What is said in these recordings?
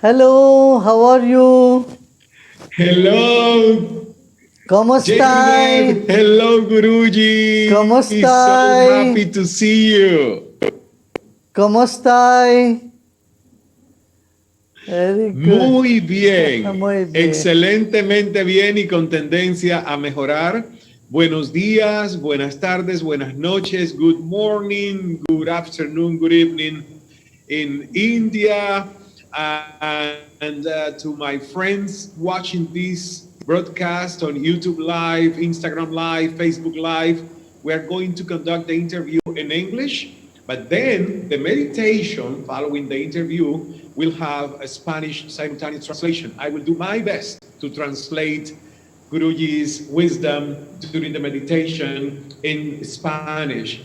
Hello, how are you? Hello, ¿Cómo Jay Gurudev. estáis? Hello, Guruji. ¿Cómo So happy estáis? to see you. ¿Cómo estáis? Very good. Muy bien, Muy bien. excelentemente bien y con tendencia a mejorar. Buenos días, buenas tardes, buenas noches, good morning, good afternoon, good evening in India. And to my friends watching this broadcast on YouTube Live, Instagram Live, Facebook Live, we are going to conduct the interview in English, but then the meditation following the interview will have a Spanish simultaneous translation. I will do my best to translate Guruji's wisdom during the meditation in Spanish.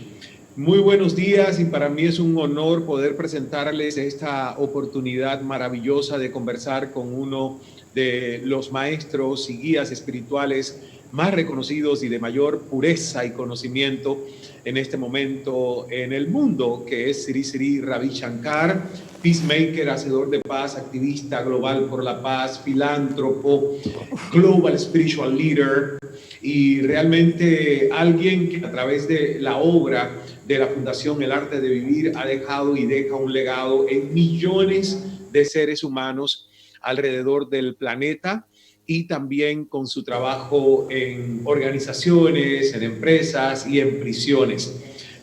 Muy buenos días y para mí es un honor poder presentarles esta oportunidad maravillosa de conversar con uno de los maestros y guías espirituales más reconocidos y de mayor pureza y conocimiento en este momento en el mundo, que es Sri Ravi Shankar, peacemaker, hacedor de paz, activista global por la paz, filántropo, global spiritual leader y realmente alguien que a través de la obra de la Fundación El Arte de Vivir ha dejado y deja un legado en millones de seres humanos alrededor del planeta y también con su trabajo en organizaciones, en empresas y en prisiones.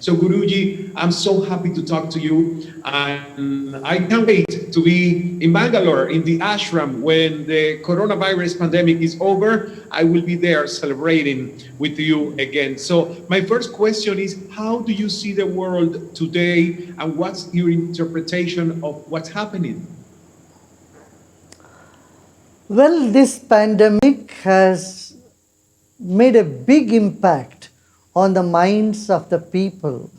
So Guruji, I'm so happy to talk to you, and I can't wait to be in Bangalore in the ashram when the coronavirus pandemic is over. I will be there celebrating with you again. So my first question is, how do you see the world today, and what's your interpretation of what's happening? Well, this pandemic has made a big impact on the minds of the people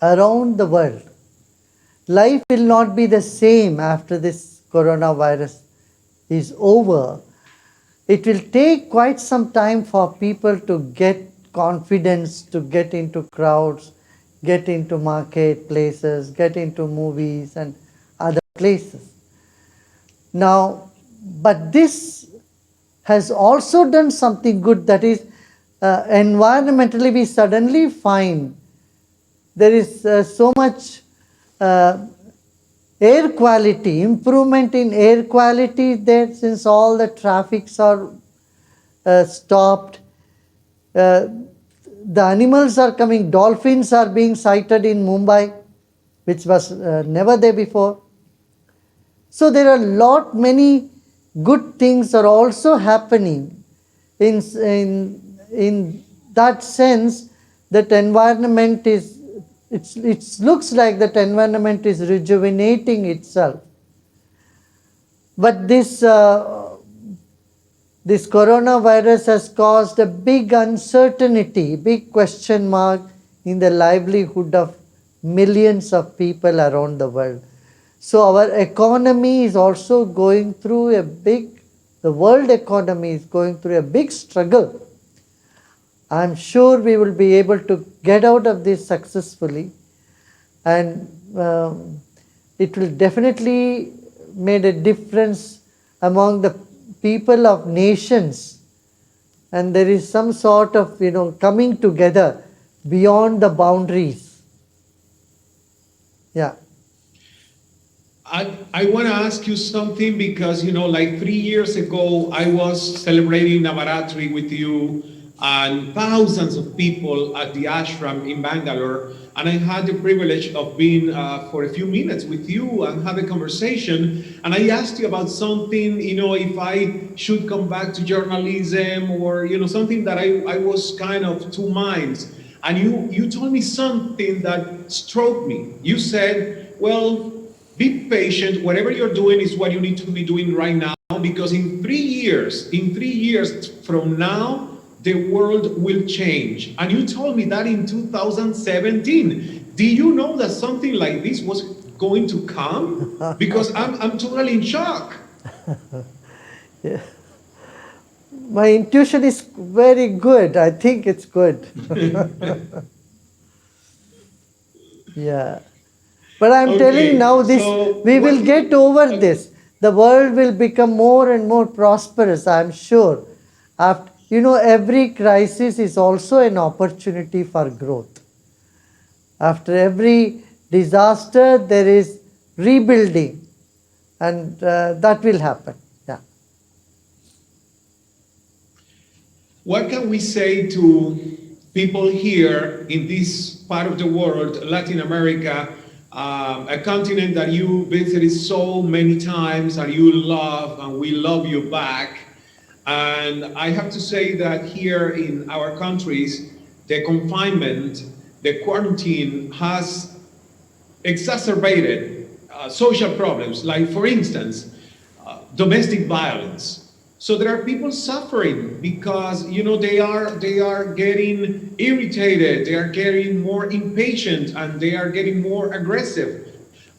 around the world. Life will not be the same after this coronavirus is over. It will take quite some time for people to get confidence, to get into crowds, get into marketplaces, get into movies and other places. Now, but this has also done something good, that is, environmentally we suddenly find there is so much air quality, improvement in air quality there, since all the traffics are stopped. The animals are coming, dolphins are being sighted in Mumbai, which was never there before. So there are many good things are also happening in that sense. That environment is, it looks like that environment is rejuvenating itself. But this coronavirus has caused a big uncertainty, big question mark in the livelihood of millions of people around the world. So our economy is also going through the world economy is going through a big struggle. I'm sure we will be able to get out of this successfully, and it will definitely make a difference among the people of nations, and there is some sort of coming together beyond the boundaries. Yeah. I want to ask you something because, like 3 years ago, I was celebrating Navaratri with you and thousands of people at the ashram in Bangalore. And I had the privilege of being for a few minutes with you and have a conversation. And I asked you about something, if I should come back to journalism or, something that I was kind of two minds. And you told me something that struck me. You said, well, be patient. Whatever you're doing is what you need to be doing right now, because in 3 years from now, the world will change. And you told me that in 2017. Do you know that something like this was going to come? Because I'm totally in shock. Yeah. My intuition is very good. I think it's good. Yeah. But I'm telling now this, we will get over this. the world will become more and more prosperous, I am sure. After, every crisis is also an opportunity for growth. After every disaster, there is rebuilding, and that will happen. Yeah. What can we say to people here in this part of the world, Latin America, a continent that you visited so many times and you love, and we love you back? And I have to say that here in our countries, the confinement, the quarantine has exacerbated social problems, like, for instance, domestic violence. So there are people suffering because they are getting irritated, they are getting more impatient, and they are getting more aggressive.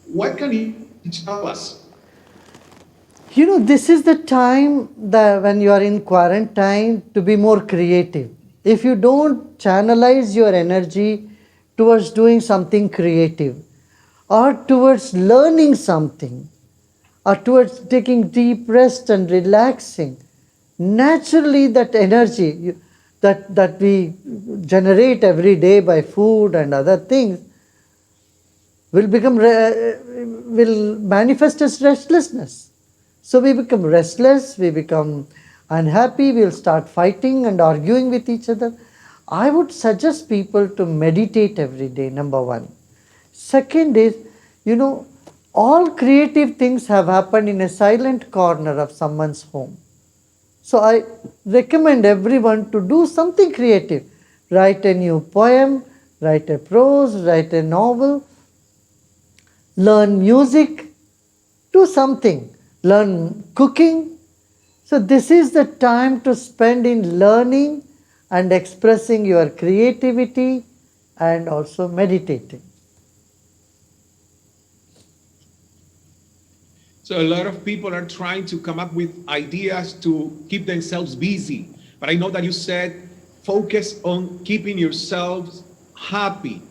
What can you tell us? This is the time that when you are in quarantine to be more creative. If you don't channelize your energy towards doing something creative or towards learning something or towards taking deep rest and relaxing, naturally that energy that we generate every day by food and other things will manifest as restlessness. So we become restless, we become unhappy, we'll start fighting and arguing with each other. I would suggest people to meditate every day, number one. Second is, all creative things have happened in a silent corner of someone's home. So I recommend everyone to do something creative. Write a new poem, write a prose, write a novel, learn music, do something, learn cooking. So this is the time to spend in learning and expressing your creativity and also meditating. So a lot of people are trying to come up with ideas to keep themselves busy. But I know that you said focus on keeping yourselves happy.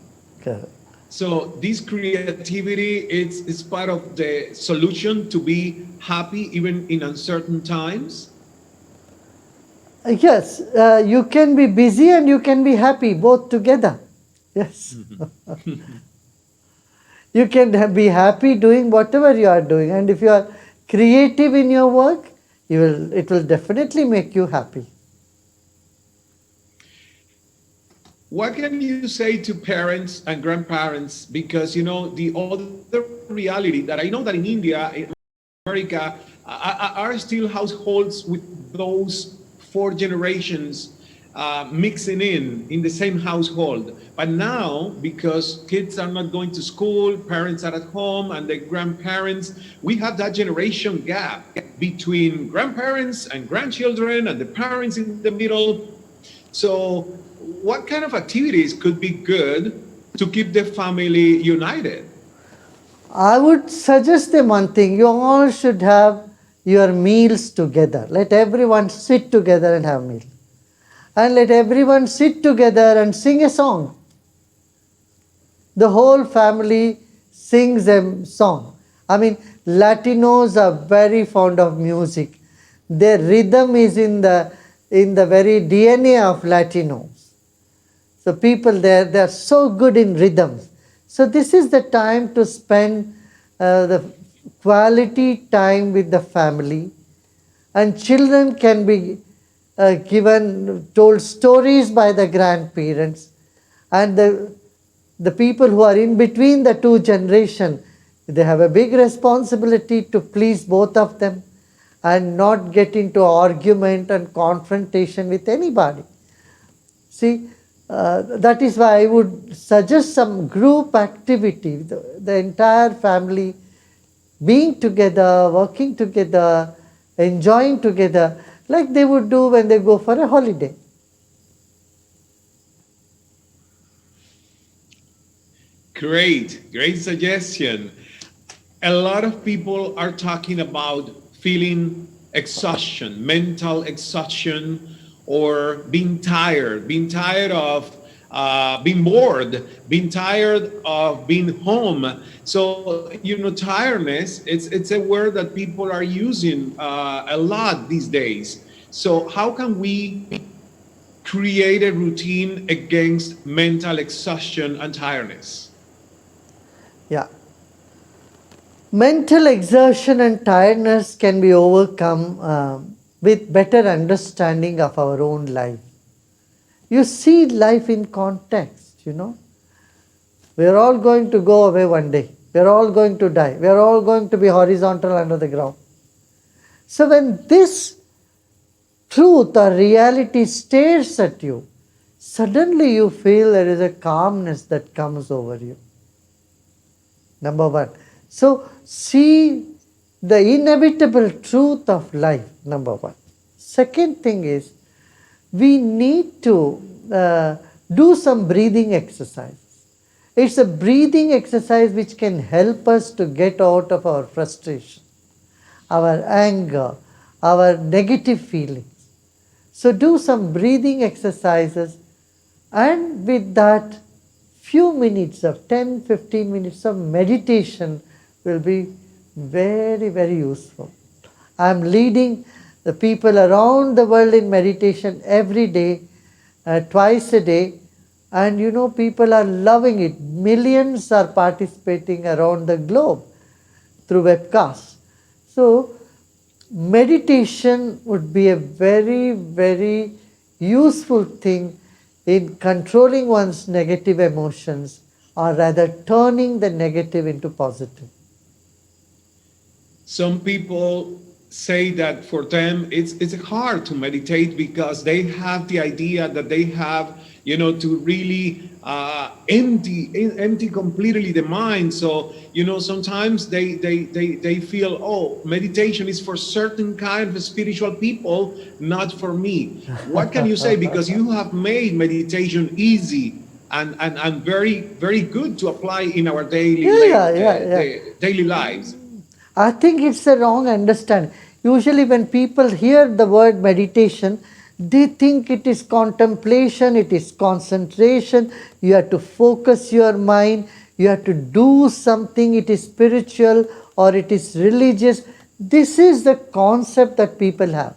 Correct. So this creativity is part of the solution to be happy even in uncertain times. Yes, you can be busy and you can be happy both together. Yes. You can be happy doing whatever you are doing, and if you are creative in your work, it will definitely make you happy. What can you say to parents and grandparents? Because the other reality that I know that in India, in America, are still households with those four generations mixing in the same household. But now, because kids are not going to school, parents are at home, and the grandparents, we have that generation gap between grandparents and grandchildren and the parents in the middle. So what kind of activities could be good to keep the family united? I would suggest them one thing: you all should have your meals together. Let everyone sit together and have meal. And let everyone sit together and sing a song. The whole family sings a song. I mean, Latinos are very fond of music. Their rhythm is in the very DNA of Latinos. So people there, they are so good in rhythms. So this is the time to spend the quality time with the family, and children can be told stories by the grandparents, and the people who are in between the two generations, they have a big responsibility to please both of them and not get into argument and confrontation with anybody. See, that is why I would suggest some group activity, the entire family being together, working together, enjoying together, like they would do when they go for a holiday. Great suggestion. A lot of people are talking about feeling exhaustion, mental exhaustion, or being tired of being bored, being tired of being home. So tiredness. It's a word that people are using a lot these days. So how can we create a routine against mental exhaustion and tiredness? Yeah. Mental exertion and tiredness can be overcome with better understanding of our own life. You see life in context. We are all going to go away one day. We are all going to die. We are all going to be horizontal under the ground. So when this truth or reality stares at you, suddenly you feel there is a calmness that comes over you. Number one. So see the inevitable truth of life, number one. Second thing is, we need to do some breathing exercises. It's a breathing exercise which can help us to get out of our frustration, our anger, our negative feelings. So do some breathing exercises, and with that, few minutes of 10-15 minutes of meditation will be very, very useful. I am leading the people around the world in meditation every day, twice a day, and people are loving it. Millions are participating around the globe through webcasts. So meditation would be a very, very useful thing in controlling one's negative emotions, or rather turning the negative into positive. Some people say that for them it's hard to meditate because they have the idea that they have to really empty completely the mind. So sometimes they feel, oh, meditation is for certain kind of spiritual people, not for me. What can you say, because you have made meditation easy and very, very good to apply in our Yeah. daily lives? I think it's a wrong understanding. Usually, when people hear the word meditation, they think it is contemplation, it is concentration, you have to focus your mind, you have to do something, it is spiritual or it is religious. This is the concept that people have.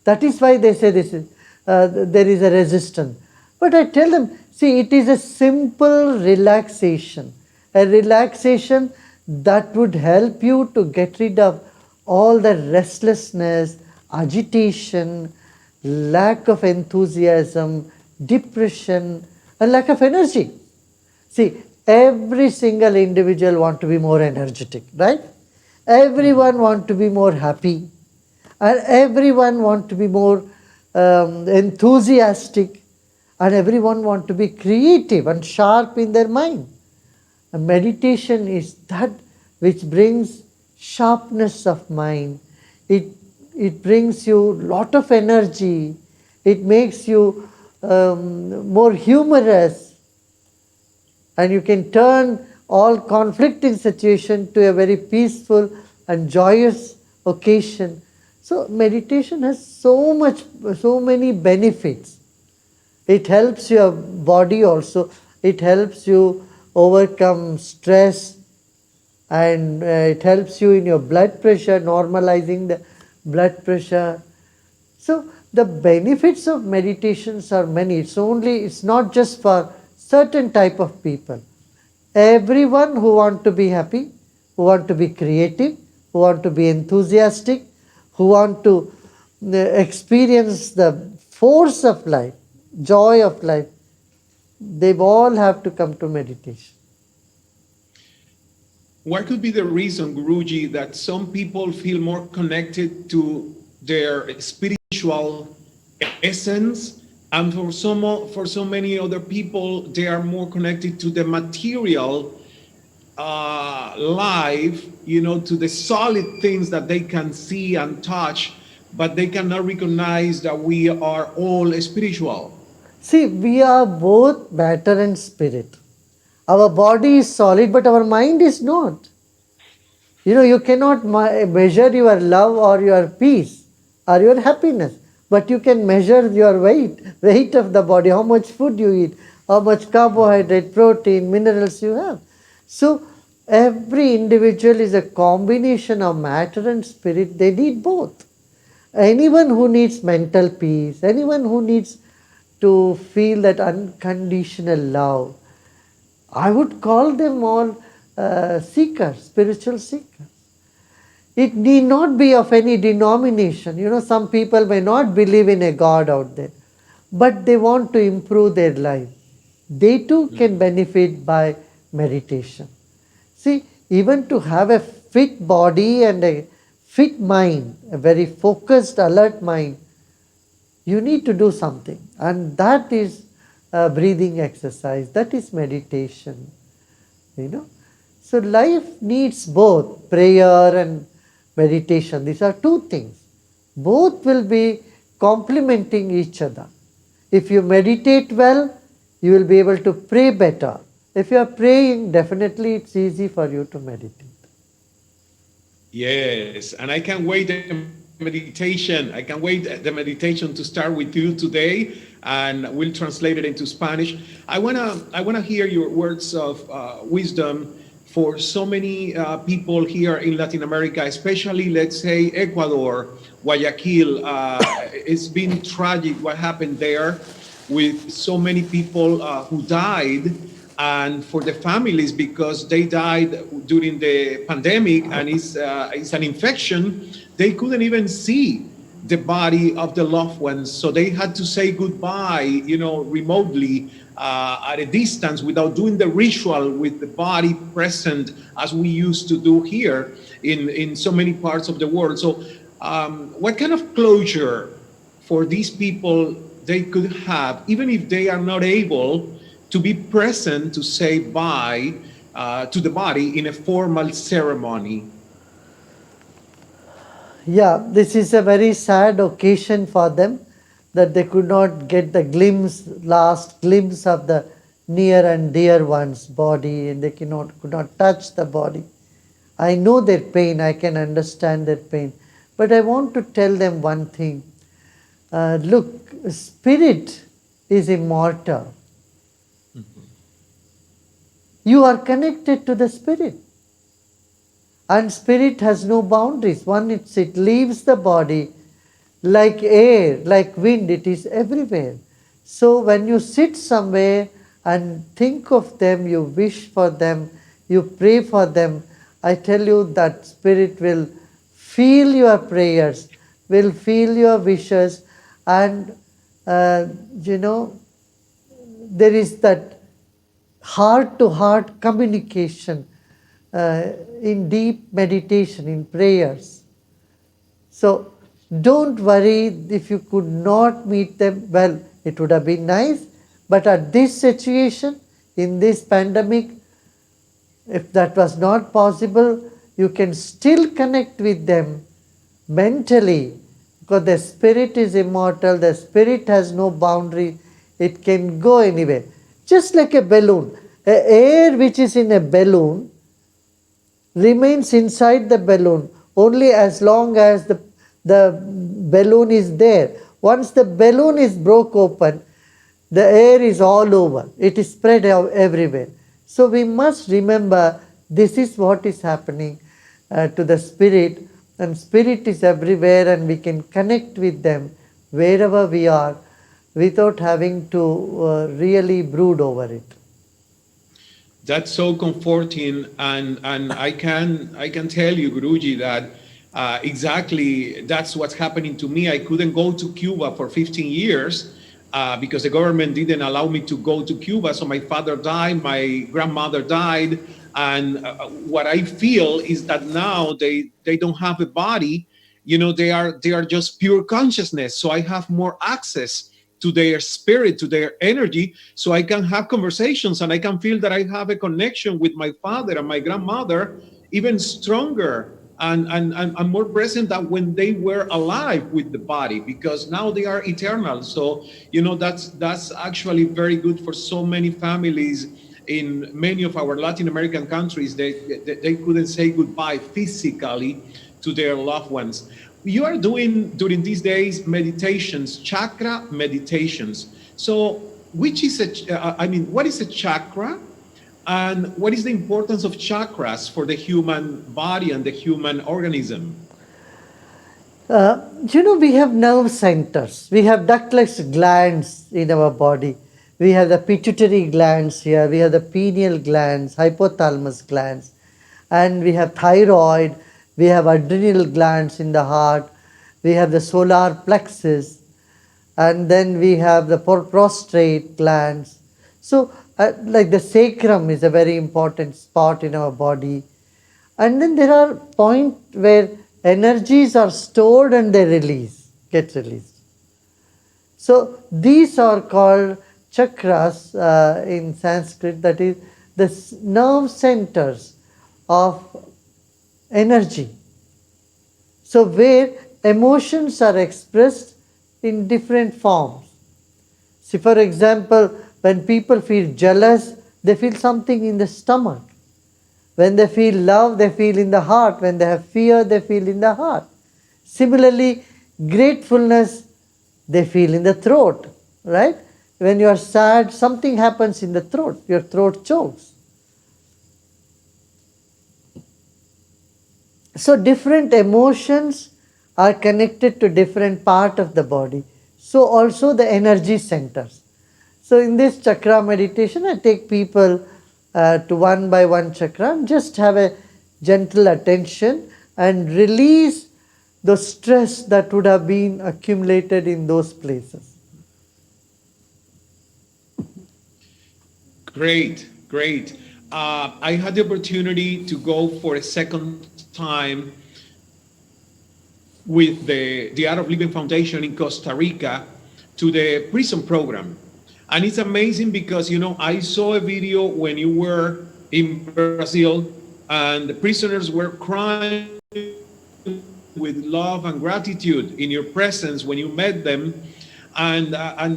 That is why they say there is a resistance. But I tell them, see, it is a simple relaxation. A relaxation that would help you to get rid of all the restlessness, agitation, lack of enthusiasm, depression, and lack of energy. See, every single individual wants to be more energetic, right? Everyone wants to be more happy, and everyone wants to be more enthusiastic, and everyone wants to be creative and sharp in their mind. And meditation is that which brings sharpness of mind. It brings you lot of energy. It makes you more humorous, and you can turn all conflicting situation to a very peaceful and joyous occasion. So meditation has so many benefits. It helps your body also. It helps you overcome stress, and it helps you in your blood pressure, normalizing the blood pressure. So the benefits of meditations are many. It's not just for certain type of people. Everyone who want to be happy, who want to be creative, who want to be enthusiastic, who want to experience the force of life, joy of life, they all have to come to meditation. What could be the reason, Guruji, that some people feel more connected to their spiritual essence, and for so many other people, they are more connected to the material life, to the solid things that they can see and touch, but they cannot recognize that we are all spiritual? See, we are both matter and spirit. Our body is solid, but our mind is not. You cannot measure your love or your peace or your happiness, but you can measure your weight of the body, how much food you eat, how much carbohydrate, protein, minerals you have. So every individual is a combination of matter and spirit. They need both. Anyone who needs mental peace, anyone who needs to feel that unconditional love, I would call them all seekers, spiritual seekers. It need not be of any denomination. Some people may not believe in a God out there, but they want to improve their life. They too can benefit by meditation. See, even to have a fit body and a fit mind, a very focused, alert mind, you need to do something. And that is a breathing exercise, that is meditation. You know. So life needs both prayer and meditation. These are two things. Both will be complementing each other. If you meditate well, you will be able to pray better. If you are praying, definitely it's easy for you to meditate. Yes, and I can't wait the meditation. I can't wait the meditation to start with you today, and we'll translate it into Spanish. I wanna hear your words of wisdom for so many people here in Latin America, especially let's say Ecuador, Guayaquil. It's been tragic what happened there with so many people who died, and for the families because they died during the pandemic and it's an infection. They couldn't even see the body of the loved ones, so they had to say goodbye, remotely, at a distance, without doing the ritual with the body present as we used to do here in so many parts of the world. So what kind of closure for these people they could have, even if they are not able to be present to say bye to the body in a formal ceremony? Yeah, this is a very sad occasion for them that they could not get the last glimpse of the near and dear one's body, and they could not touch the body. I know their pain, I can understand their pain, but I want to tell them one thing. Look, spirit is immortal. You are connected to the spirit. And spirit has no boundaries. Once it leaves the body, like air, like wind, it is everywhere. So when you sit somewhere and think of them, you wish for them, you pray for them, I tell you that spirit will feel your prayers, will feel your wishes, and there is that heart to heart communication in deep meditation, in prayers. So don't worry if you could not meet them. Well, it would have been nice, but at this situation, in this pandemic, if that was not possible, you can still connect with them mentally, because the spirit is immortal, the spirit has no boundary, it can go anywhere. Just like a balloon. Air which is in a balloon remains inside the balloon only as long as the balloon is there. Once the balloon is broke open, the air is all over. It is spread out everywhere. So we must remember this is what is happening to the spirit, and spirit is everywhere, and we can connect with them wherever we are without having to really brood over it. That's so comforting, and I can tell you, Guruji, that exactly that's what's happening to me. I couldn't go to Cuba for 15 years because the government didn't allow me to go to Cuba. So my father died, my grandmother died, and what I feel is that now they don't have a body. They are just pure consciousness. So I have more access to their spirit, to their energy, so I can have conversations and I can feel that I have a connection with my father and my grandmother even stronger and more present than when they were alive with the body, because now they are eternal. So that's actually very good for so many families in many of our Latin American countries. They couldn't say goodbye physically to their loved ones. You are doing during these days meditations, chakra meditations. So which is what is a chakra, and what is the importance of chakras for the human body and the human organism? We have nerve centers. We have ductless glands in our body. We have the pituitary glands here. We have the pineal glands, hypothalamus glands, and we have thyroid. We have adrenal glands in the heart. We have the solar plexus, and then we have the prostrate glands. So, like the sacrum is a very important spot in our body. And then there are points where energies are stored and they get released. So these are called chakras in Sanskrit, that is the nerve centers of energy. So where emotions are expressed in different forms. See, for example, when people feel jealous, they feel something in the stomach. When they feel love, they feel in the heart. When they have fear, they feel in the heart. Similarly, gratefulness, they feel in the throat, right? When you are sad, something happens in the throat. Your throat chokes. So different emotions are connected to different part of the body. So also the energy centers. So in this chakra meditation, I take people to one by one chakra and just have a gentle attention and release the stress that would have been accumulated in those places. Great, great. I had the opportunity to go for a second time with the Art of Living Foundation in Costa Rica to the prison program. And it's amazing because, I saw a video when you were in Brazil and the prisoners were crying with love and gratitude in your presence when you met them. And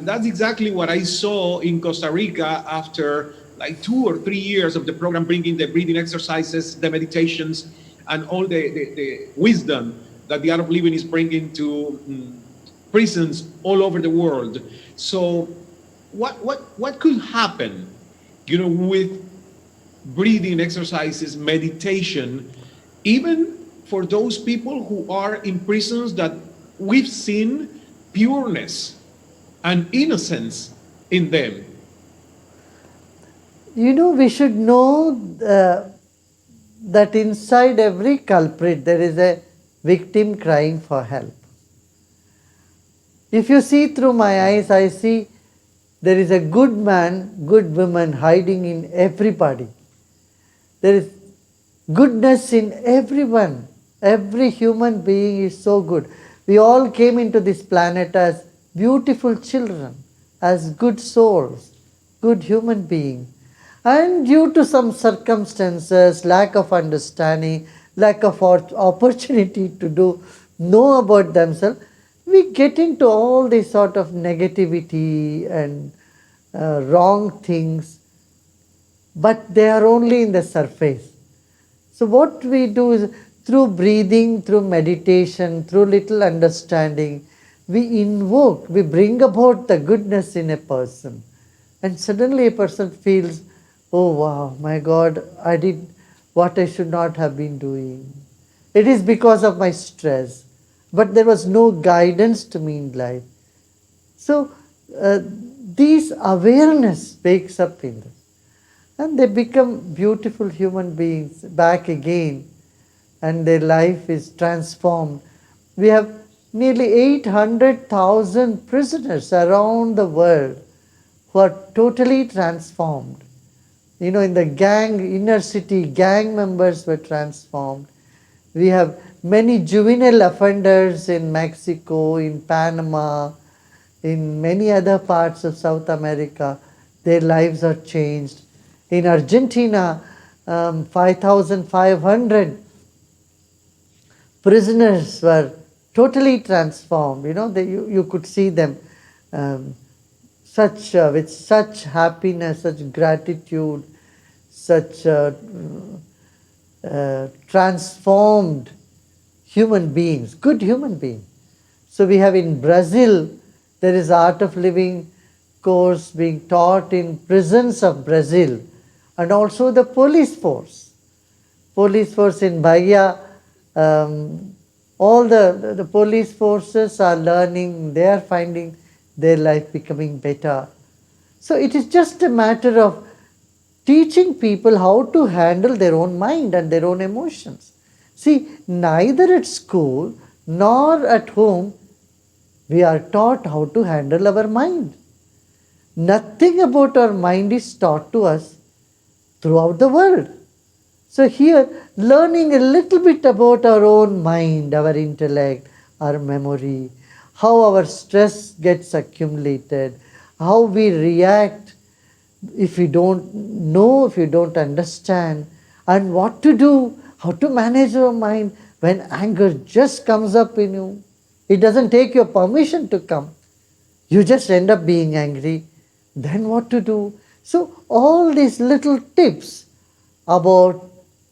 that's exactly what I saw in Costa Rica after like 2 or 3 years of the program, bringing the breathing exercises, the meditations, and all the wisdom that the Art of Living is bringing to prisons all over the world. So what could happen, with breathing exercises, meditation, even for those people who are in prisons that we've seen pureness and innocence in them? We should know that inside every culprit there is a victim crying for help. If you see through my eyes, I see there is a good man, good woman hiding in everybody. There is goodness in everyone. Every human being is so good. We all came into this planet as beautiful children, as good souls, good human beings. And due to some circumstances, lack of understanding, lack of opportunity to know about themselves, we get into all this sort of negativity and wrong things, but they are only in the surface. So what we do is through breathing, through meditation, through little understanding, we bring about the goodness in a person. And suddenly a person feels, oh wow, my God, I did what I should not have been doing. It is because of my stress. But there was no guidance to me in life. So these awareness wakes up in them. And they become beautiful human beings back again. And their life is transformed. We have nearly 800,000 prisoners around the world who are totally transformed. In the inner city, gang members were transformed. We have many juvenile offenders in Mexico, in Panama, in many other parts of South America. Their lives are changed. In Argentina, 5,500 prisoners were totally transformed. You could see them with such happiness, such gratitude, such transformed human beings, good human beings. So we have in Brazil, there is Art of Living course being taught in prisons of Brazil, and also the police force. Police force in Bahia, all the police forces are learning, they are finding their life becoming better. So it is just a matter of teaching people how to handle their own mind and their own emotions. See, neither at school nor at home we are taught how to handle our mind. Nothing about our mind is taught to us throughout the world. So here, learning a little bit about our own mind, our intellect, our memory, how our stress gets accumulated, how we react if you don't know, if you don't understand, and what to do, how to manage your mind when anger just comes up in you. It doesn't take your permission to come. You just end up being angry. Then what to do? So all these little tips about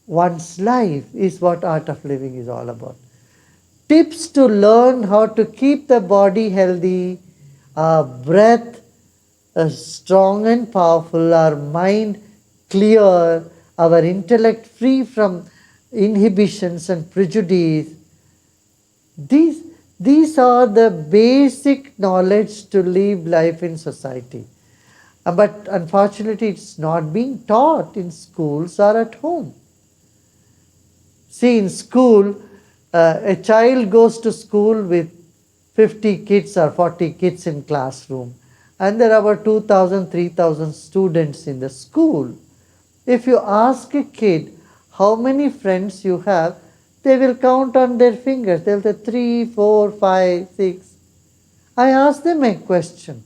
one's life is what art of living is all about. Tips to learn how to keep the body healthy, our breath strong and powerful, our mind clear, our intellect free from inhibitions and prejudice. These, these are the basic knowledge to live life in society. But unfortunately, it's not being taught in schools or at home. See, in school, a child goes to school with 50 kids or 40 kids in classroom, and there are about 2,000, 3,000 students in the school. If you ask a kid how many friends you have, they will count on their fingers. They'll say 3, 4, 5, 6. I ask them a question.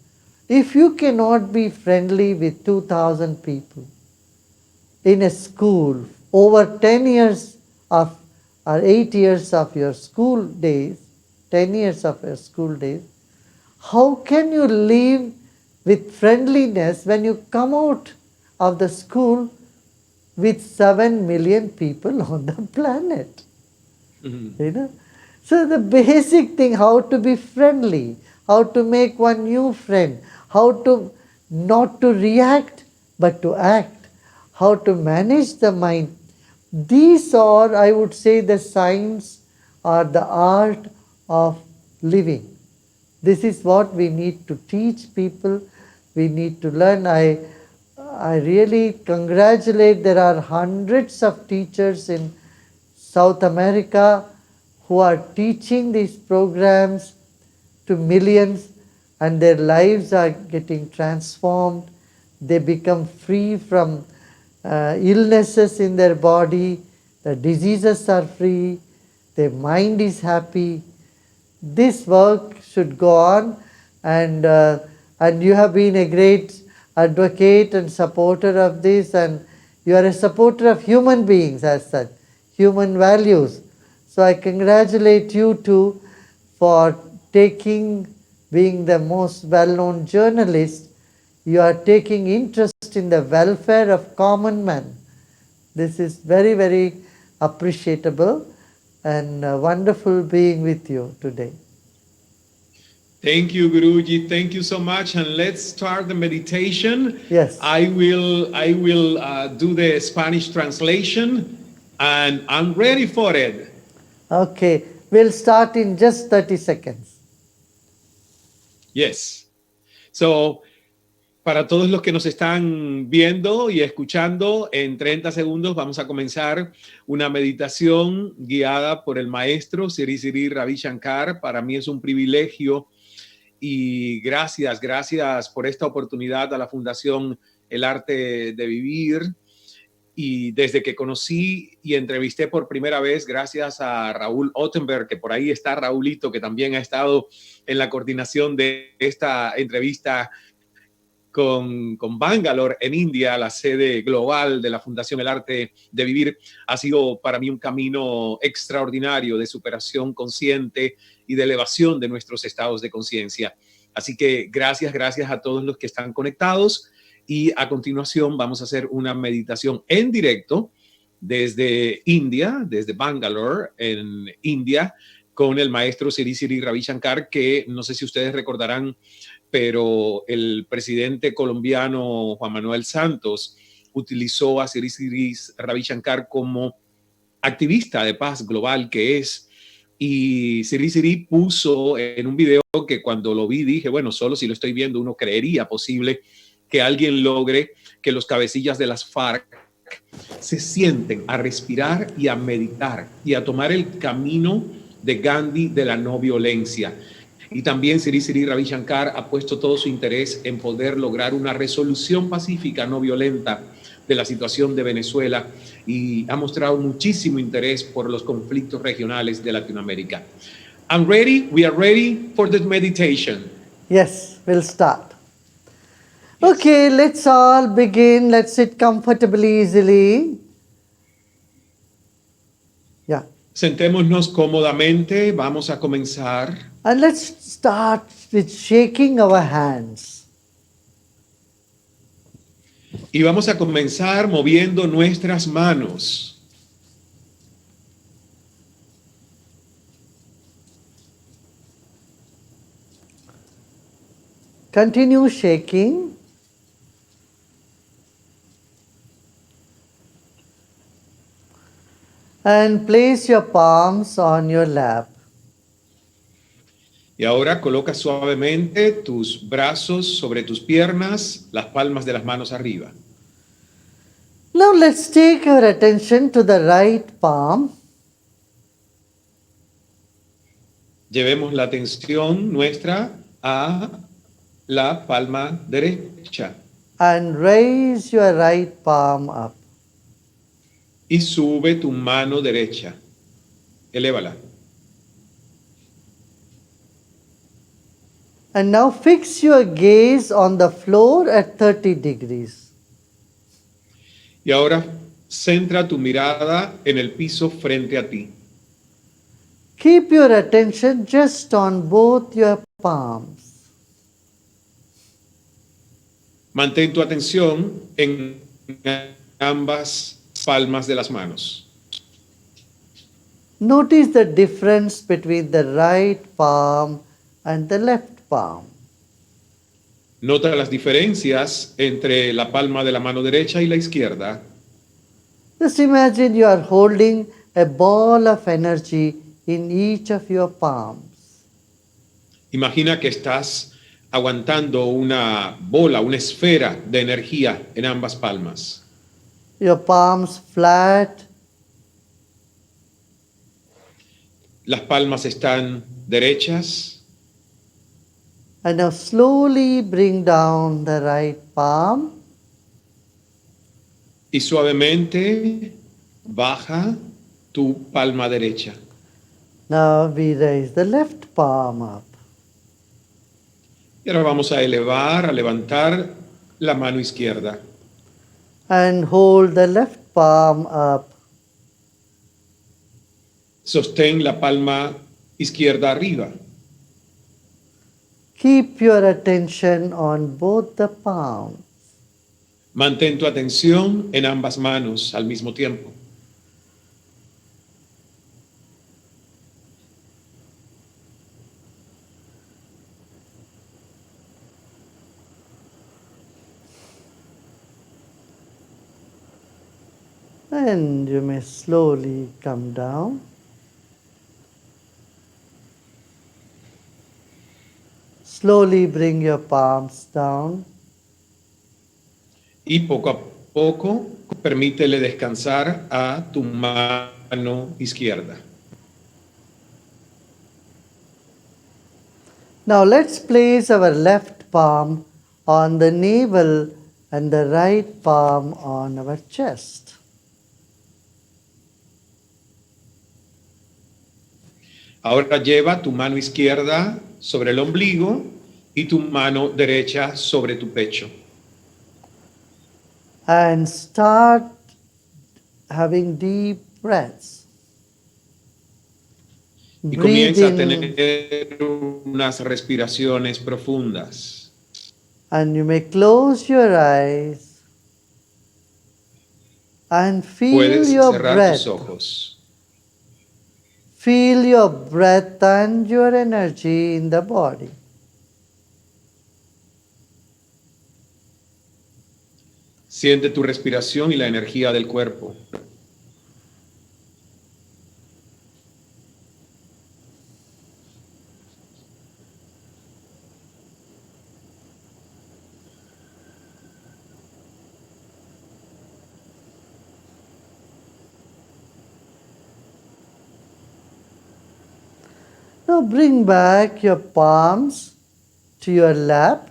If you cannot be friendly with 2,000 people in a school over 10 years of or 8 years of your school days, 10 years of your school days, how can you live with friendliness when you come out of the school with 7 million people on the planet? You know? So the basic thing, how to be friendly, how to make one new friend, how to not to react but to act, how to manage the mind. These are, I would say, the science or the art of living. This is what we need to teach people, we need to learn. I really congratulate, there are hundreds of teachers in South America who are teaching these programs to millions, and their lives are getting transformed. They become free from illnesses in their body, the diseases are free, their mind is happy. This work should go on, and you have been a great advocate and supporter of this, and you are a supporter of human beings as such, human values. So I congratulate you too for being the most well-known journalist, you are taking interest in the welfare of common man. This is very, very appreciable and wonderful being with you today. Thank you, Guruji. Thank you so much. And let's start the meditation. Yes. I will do the Spanish translation, and I'm ready for it. Okay, we'll start in just 30 seconds. Yes. So, para todos los que nos están viendo y escuchando, en 30 segundos vamos a comenzar una meditación guiada por el maestro Sri Ravi Shankar. Para mí es un privilegio y gracias por esta oportunidad a la Fundación El Arte de Vivir. Y desde que conocí y entrevisté por primera vez, gracias a Raúl Ottenberg, que por ahí está Raúlito, que también ha estado en la coordinación de esta entrevista con Bangalore en India, la sede global de la Fundación El Arte de Vivir, ha sido para mí un camino extraordinario de superación consciente y de elevación de nuestros estados de conciencia. Así que gracias a todos los que están conectados, y a continuación vamos a hacer una meditación en directo desde India, desde Bangalore en India, con el maestro Sri Ravi Shankar, que no sé si ustedes recordarán, pero el presidente colombiano Juan Manuel Santos utilizó a Sri Ravi Shankar como activista de paz global que es. Y Sri puso en un video que cuando lo vi dije, bueno, solo si lo estoy viendo uno creería posible que alguien logre que los cabecillas de las FARC se sienten a respirar y a meditar y a tomar el camino de Gandhi de la no violencia. Y también Sri Ravi Shankar ha puesto todo su interés en poder lograr una resolución pacífica no violenta de la situación de Venezuela y ha mostrado muchísimo interés por los conflictos regionales de Latinoamérica. I'm ready. We are ready for the meditation. Yes, we'll start. Yes. Okay, let's all begin. Let's sit comfortably, easily. Yeah. Sentémonos cómodamente. Vamos a comenzar. And let's start with shaking our hands. Y vamos a comenzar moviendo nuestras manos. Continue shaking. And place your palms on your lap. Y ahora coloca suavemente tus brazos sobre tus piernas, las palmas de las manos arriba. Now let's take our attention to the right palm. Llevemos la atención nuestra a la palma derecha. And raise your right palm up. Y sube tu mano derecha. Elévala. And now fix your gaze on the floor at 30 degrees. Y ahora centra tu mirada en el piso frente a ti. Keep your attention just on both your palms. Mantén tu atención en ambas palmas de las manos. Notice the difference between the right palm and the left palm. Nota las diferencias entre la palma de la mano derecha y la izquierda. Just imagine you are holding a ball of energy in each of your palms. Imagina que estás aguantando una bola, una esfera de energía en ambas palmas. Your palms flat. Las palmas están derechas. And now slowly bring down the right palm. Y suavemente baja tu palma derecha. Now we raise the left palm up. Y ahora vamos a elevar, a levantar la mano izquierda. And hold the left palm up. Sostén la palma izquierda arriba. Keep your attention on both the palms. Mantén tu atención en ambas manos al mismo tiempo. And you may slowly come down. Slowly bring your palms down. Y poco a poco permítele descansar a tu mano izquierda. Now let's place our left palm on the navel and the right palm on our chest. Ahora lleva tu mano izquierda sobre el ombligo y tu mano derecha sobre tu pecho. And start having deep breaths. Y Breathe comienza a in tener unas respiraciones profundas. and you may close your eyes and feel Puedes your cerrar breath. tus ojos. Feel your breath and your energy in the body. Siente tu respiración y la energía del cuerpo. Now bring back your palms to your lap.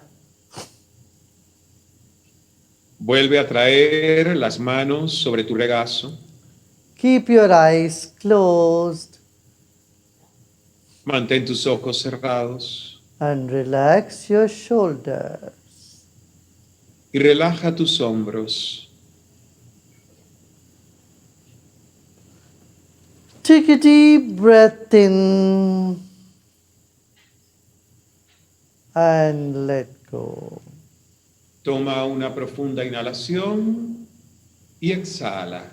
Vuelve a traer las manos sobre tu regazo. Keep your eyes closed Mantén tus ojos cerrados and relax your shoulders. y relaja tus hombros. Take a deep breath in and let go. Toma una profunda inhalación y exhala.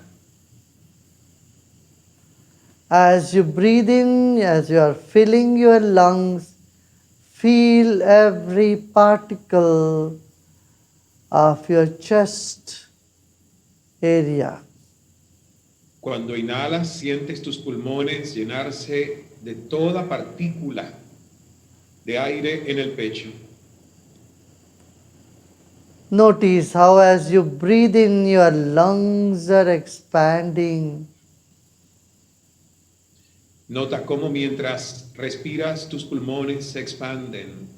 As you breathe in, as you are filling your lungs, feel every particle of your chest area. Cuando inhalas, sientes tus pulmones llenarse de toda partícula de aire en el pecho. Notice how as you breathe in, your lungs are expanding. Nota cómo mientras respiras tus pulmones se expanden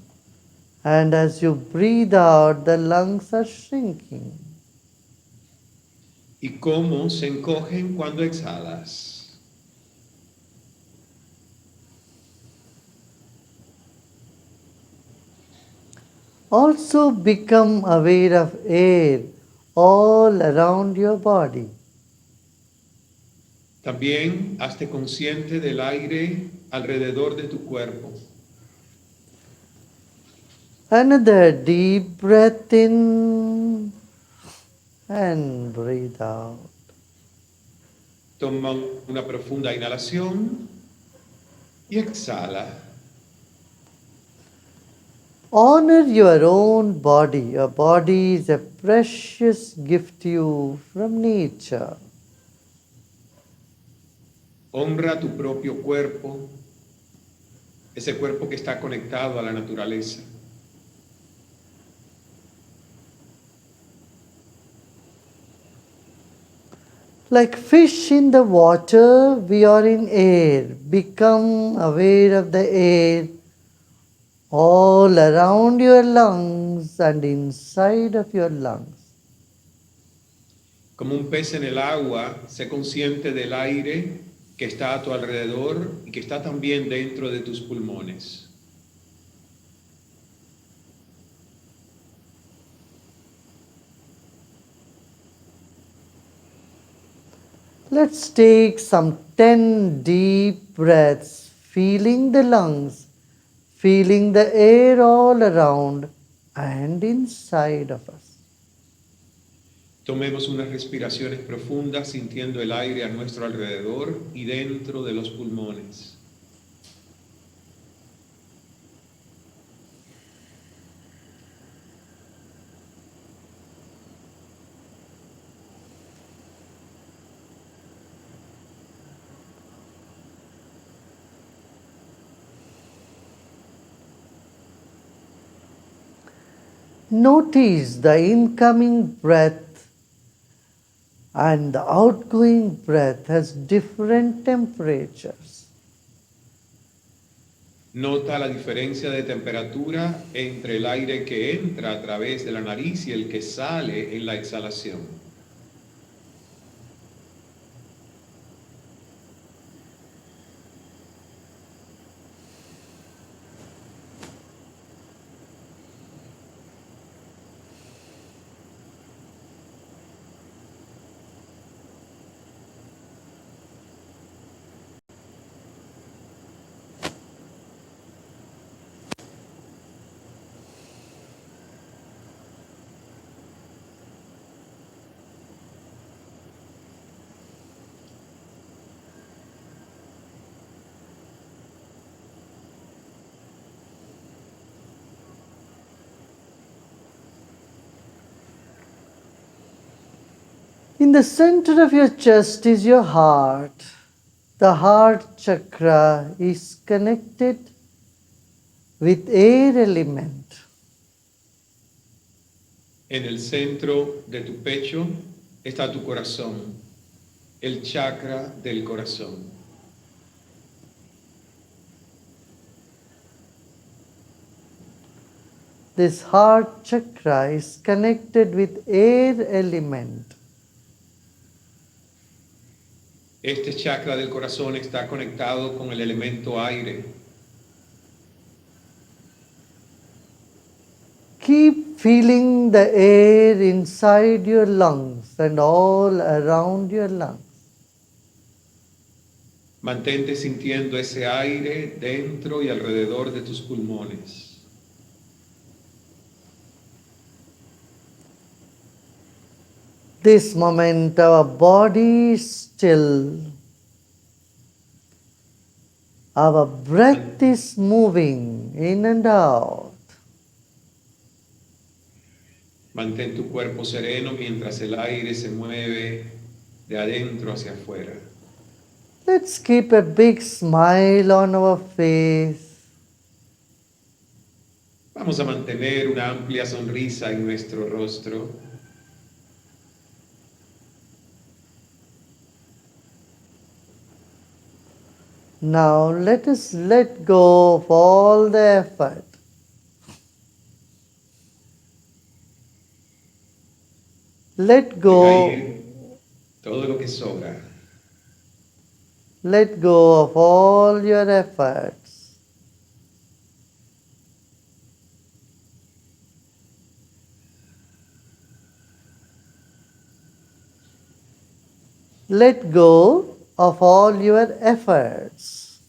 And as you breathe out, the lungs are shrinking. y cómo se encogen cuando exhalas. Also become aware of air all around your body. También hazte consciente del aire alrededor de tu cuerpo. Another deep breath in and breathe out. Toma una profunda inhalación y exhala. Honor your own body. Your body is a precious gift to you from nature. Honra tu propio cuerpo, ese cuerpo que está conectado a la naturaleza. Like fish in the water, we are in air. Become aware of the air all around your lungs and inside of your lungs. Como un pez en el agua, sé consciente del aire que está a tu alrededor y que está también dentro de tus pulmones. Let's take some 10 deep breaths, feeling the lungs, feeling the air all around and inside of us. Tomemos unas respiraciones profundas sintiendo el aire a nuestro alrededor y dentro de los pulmones. Notice the incoming breath and the outgoing breath has different temperatures. Nota la diferencia de temperatura entre el aire que entra a través de la nariz y el que sale en la exhalación. In the center of your chest is your heart. The heart chakra is connected with air element. En el centro de tu pecho está tu corazón, el chakra del corazón. This heart chakra is connected with air element. Este chakra del corazón está conectado con el elemento aire. Keep feeling the air inside your lungs and all around your lungs. Mantente sintiendo ese aire dentro y alrededor de tus pulmones. This moment our body is still. Our breath is moving in and out. Mantén tu cuerpo sereno mientras el aire se mueve de adentro hacia afuera. Let's keep a big smile on our face. Vamos a mantener una amplia sonrisa en nuestro rostro. Now let us let go of all the effort. Let Deja go, ir todo lo que sobra. let go of all your efforts. Let go of all your efforts.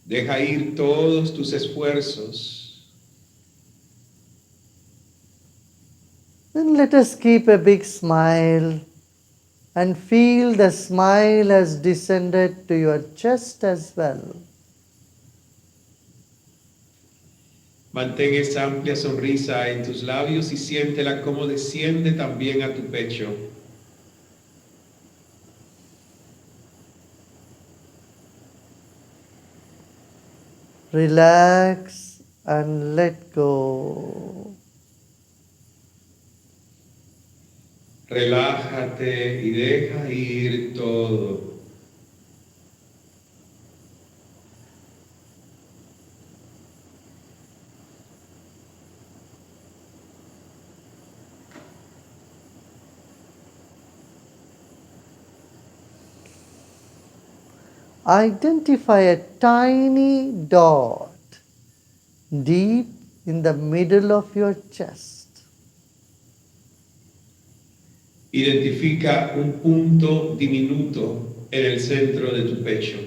Deja ir todos tus esfuerzos. Then let us keep a big smile and feel the smile has descended to your chest as well. Mantén esa amplia sonrisa en tus labios y siéntela como desciende también a tu pecho. Relax and let go. Relájate y deja ir todo. Identify a tiny dot deep in the middle of your chest. Identifica un punto diminuto en el centro de tu pecho.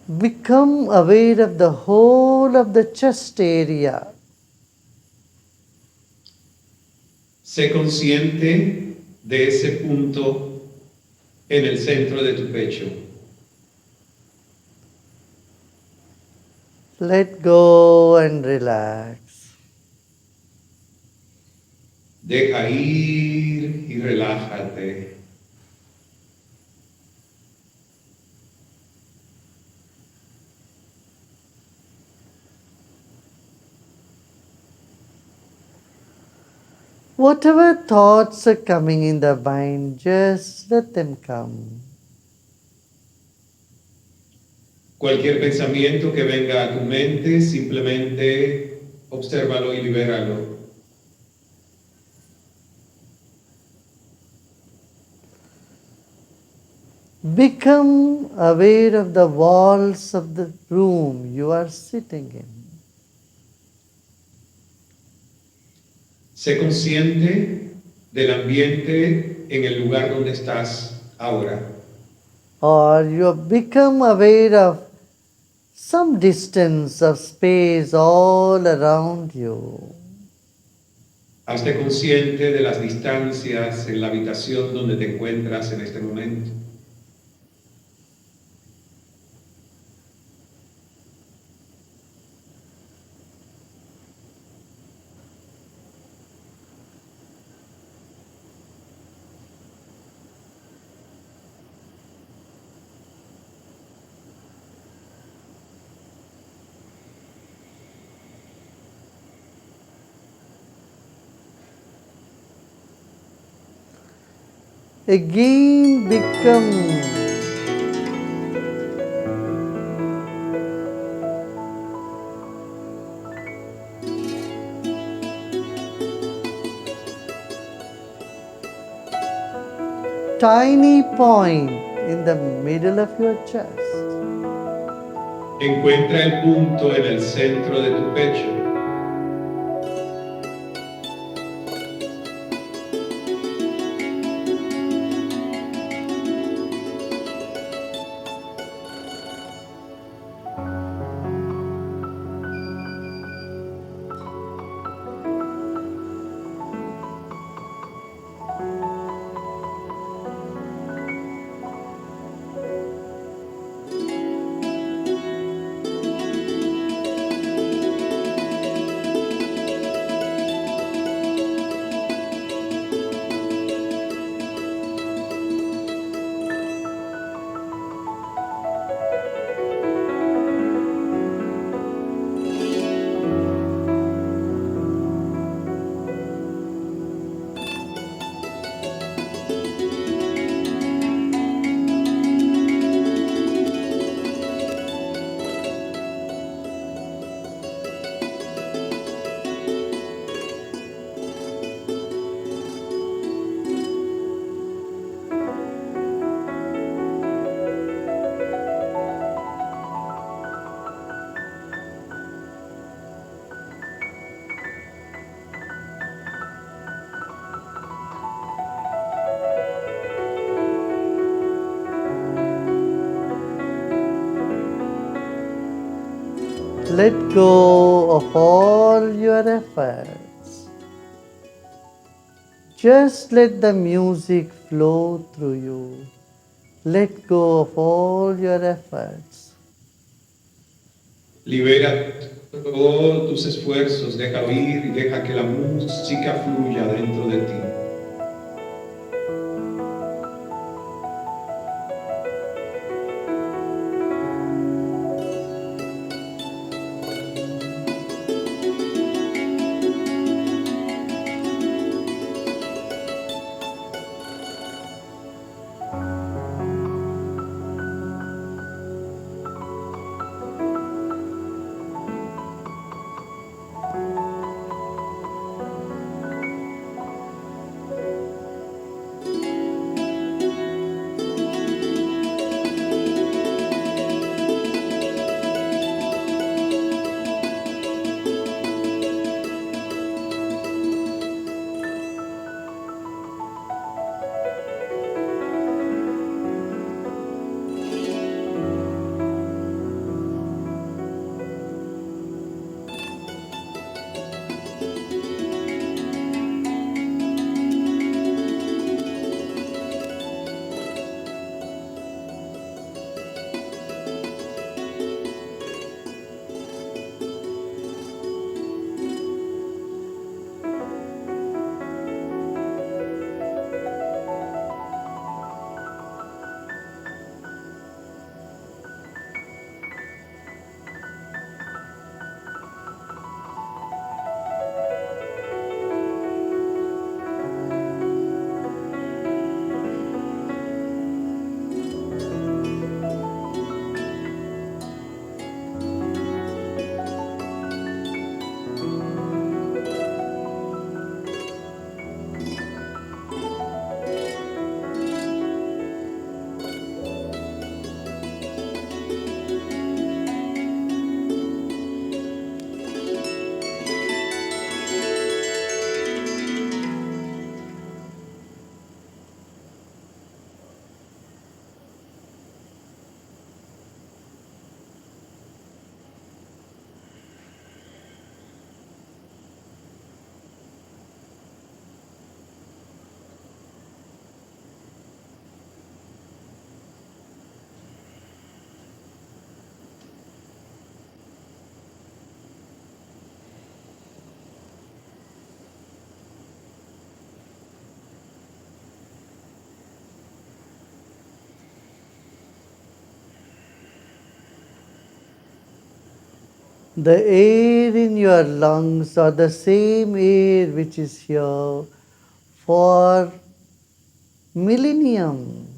Become aware of the whole of the chest area. Sé consciente de ese punto en el centro de tu pecho. Let go and relax. Deja ir y relájate. Whatever thoughts are coming in the mind, just let them come. Cualquier pensamiento que venga a tu mente, simplemente obsérvalo y libéralo. Become aware of the walls of the room you are sitting in. Sé consciente del ambiente en el lugar donde estás ahora. Or you become aware of some distance of space all around you. Hazte consciente de las distancias en la habitación donde te encuentras en este momento. Again become tiny point in the middle of your chest. Encuentra el punto en el centro de tu pecho. Let go of all your efforts. Just let the music flow through you. Let go of all your efforts. Libera todos tus esfuerzos, deja ir y deja que la música fluya dentro de ti. The air in your lungs are the same air which is here for millenniums.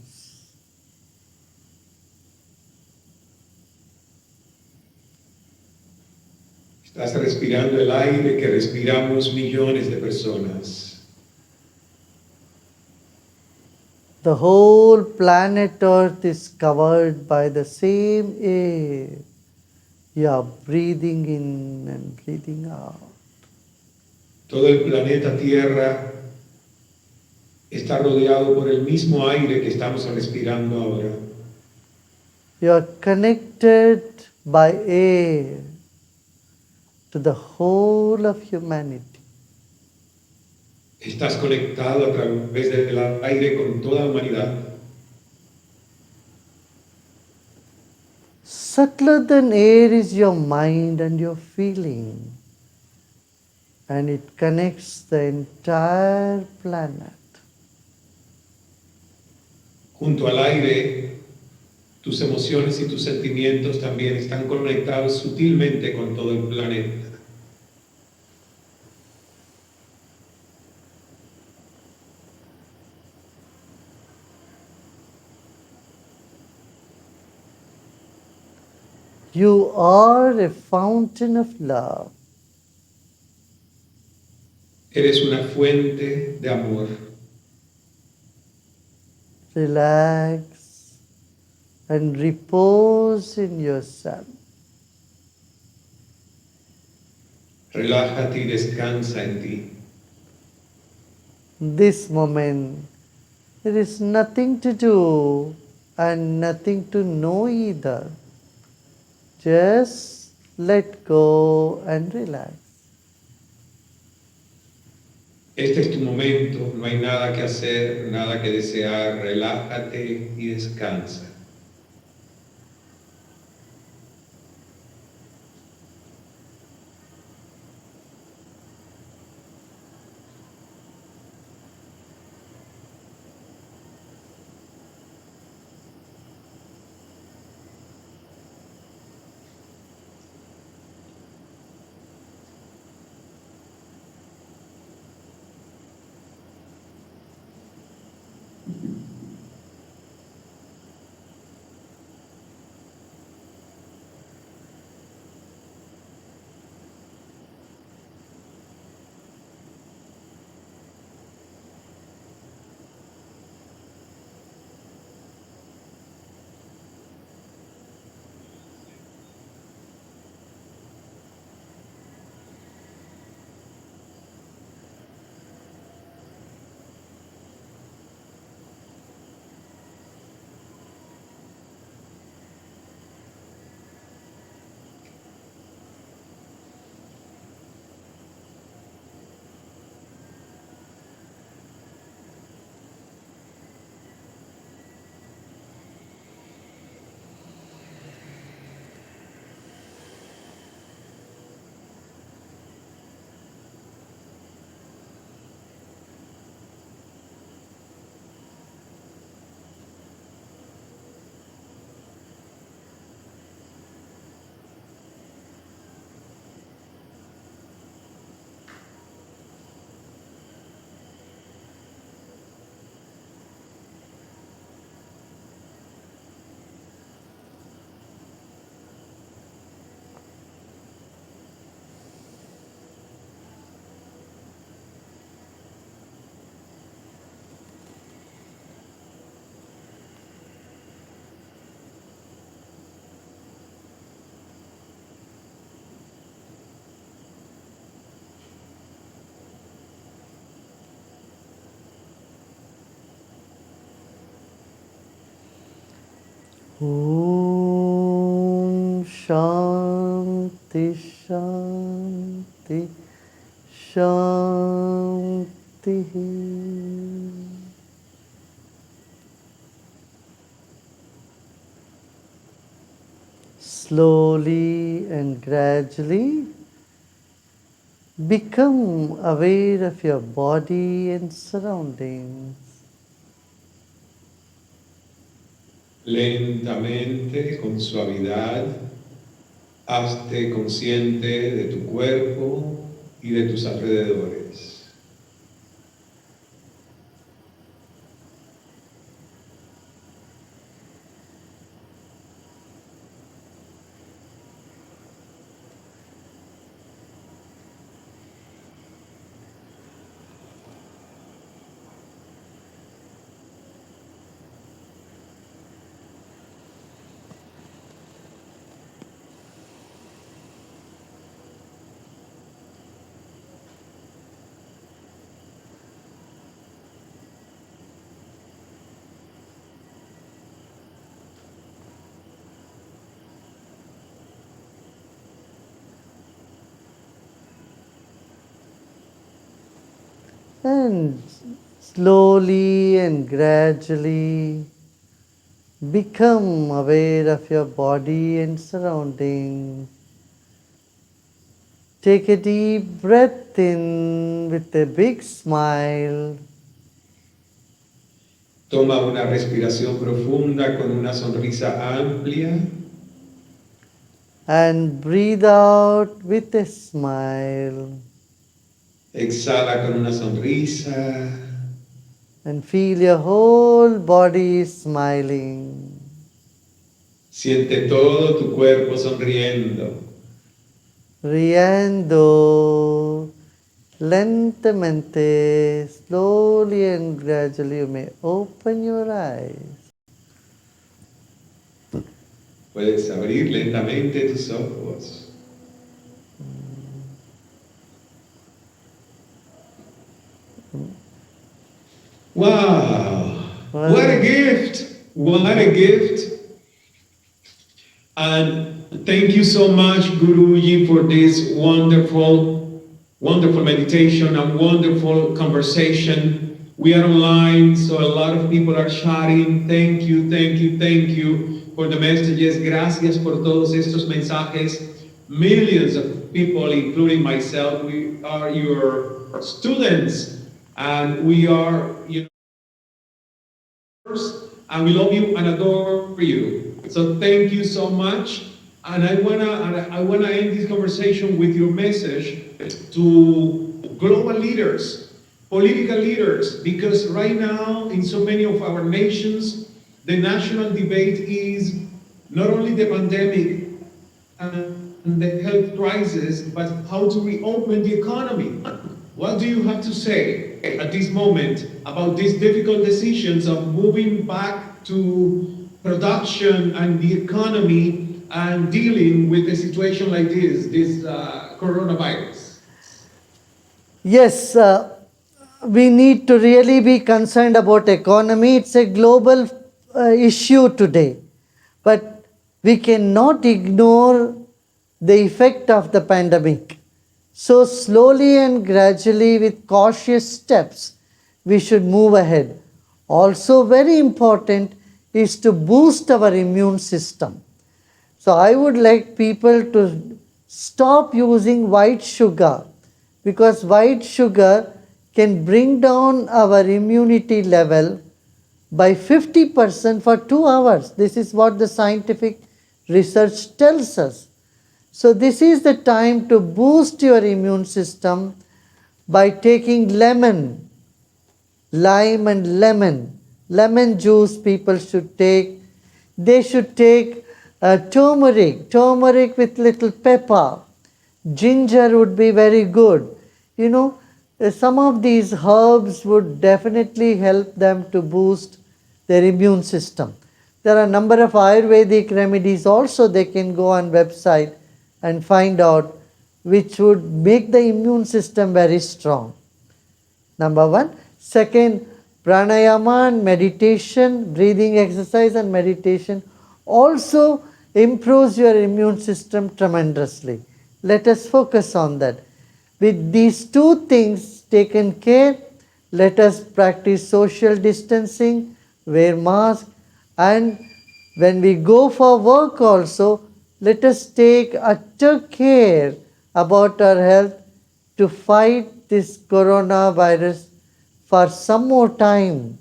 Estás respirando el aire que respiramos millones de personas. The whole planet Earth is covered by the same air. You are breathing in and breathing out. Todo el planeta Tierra está rodeado por el mismo aire que estamos respirando ahora. You are connected by air to the whole of humanity. Estás conectado a través del aire con toda la humanidad. Subtler than air is your mind and your feeling, and it connects the entire planet. Junto al aire, tus emociones y tus sentimientos también están conectados sutilmente con todo el planeta. You are a fountain of love. Eres una fuente de amor. Relax and repose in yourself. Relájate y descansa en ti. This moment, there is nothing to do and nothing to know either. Just let go and relax. Este es tu momento, no hay nada que hacer, nada que desear. Relájate y descansa. Om Shanti Shanti Shanti. Slowly and gradually become aware of your body and surroundings. Lentamente, con suavidad, Hazte consciente de tu cuerpo y de tus alrededores. And slowly and gradually become aware of your body and surroundings. Take a deep breath in with a big smile. Toma una respiración profunda con una sonrisa amplia. And breathe out with a smile. Exhala con una sonrisa. And feel your whole body smiling. Siente todo tu cuerpo sonriendo. Riendo lentamente, slowly and gradually, you may open your eyes. Puedes abrir lentamente tus ojos. Wow! What a gift! What a gift! And thank you so much, Guruji, for this wonderful, wonderful meditation and wonderful conversation. We are online, so a lot of people are chatting. Thank you, thank you, thank you for the messages. Gracias por todos estos mensajes. Millions of people, including myself, we are your students, and we are, and we love you and adore you. So thank you so much. And I wanna end this conversation with your message to global leaders, political leaders, because right now in so many of our nations, the national debate is not only the pandemic and the health crisis, but how to reopen the economy. What do you have to say at this moment about these difficult decisions of moving back to production and the economy and dealing with a situation like this coronavirus? Yes, we need to really be concerned about economy. It's a global issue today. But we cannot ignore the effect of the pandemic. So slowly and gradually with cautious steps, we should move ahead. Also very important is to boost our immune system. So I would like people to stop using white sugar, because white sugar can bring down our immunity level by 50% for 2 hours. This is what the scientific research tells us. So this is the time to boost your immune system by taking lemon, lime and lemon juice people should take. They should take turmeric with little pepper. Ginger would be very good. Some of these herbs would definitely help them to boost their immune system. There are a number of Ayurvedic remedies also. They can go on website and find out which would make the immune system very strong. Number one. Second, pranayama and meditation, breathing exercise and meditation also improves your immune system tremendously. Let us focus on that. With these two things taken care, let us practice social distancing, wear mask, and when we go for work also, let us take utter care about our health to fight this coronavirus for some more time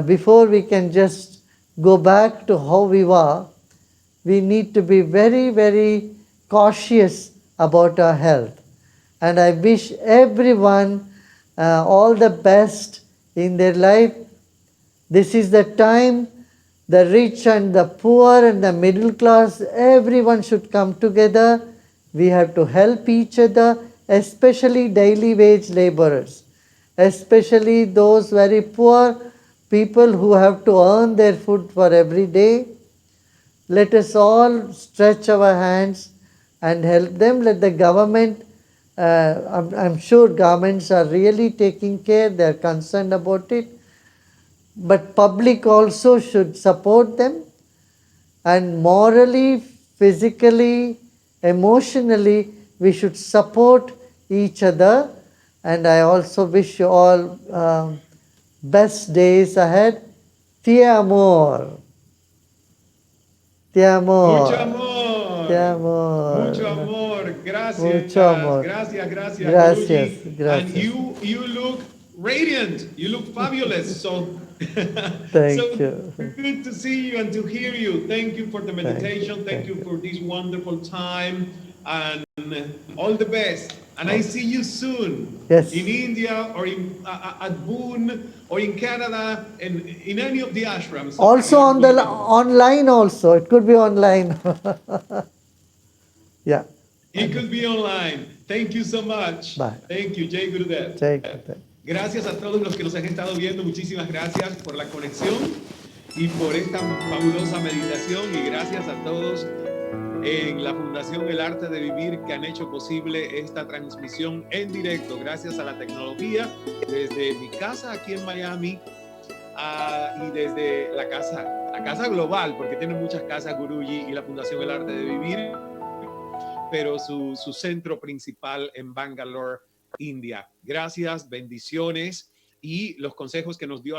before we can just go back to how we were. We need to be very, very cautious about our health. And I wish everyone all the best in their life. This is the time the rich and the poor and the middle class, everyone should come together. We have to help each other, especially daily wage laborers, especially those very poor people who have to earn their food for every day. Let us all stretch our hands and help them. Let the government, I'm sure governments are really taking care, they are concerned about it. But public also should support them, and morally, physically, emotionally, we should support each other. And I also wish you all best days ahead. Ti amor. Ti Mucho amor. amor. Ti amor. Mucho amor. Gracias. Mucho amor. Gracias, gracias, Gracias, Guruji. gracias. And you look radiant. You look fabulous. So, Thank you. good to see you and to hear you. Thank you for the meditation. Thank you for this wonderful time. And all the best. And I see you soon. Yes. In India or at Boone or in Canada and in any of the ashrams. Also on the online also. It could be online. Yeah. It could be online. Thank you so much. Bye. Thank you, Jay Gurudev. Jai Gurudev. Gracias a todos los que nos han estado viendo. Muchísimas gracias por la conexión y por esta fabulosa meditación. Y gracias a todos en la Fundación El Arte de Vivir que han hecho posible esta transmisión en directo. Gracias a la tecnología desde mi casa aquí en Miami y desde la casa global, porque tiene muchas casas Guruji y la Fundación El Arte de Vivir, pero su centro principal en Bangalore, India. Gracias, bendiciones y los consejos que nos dio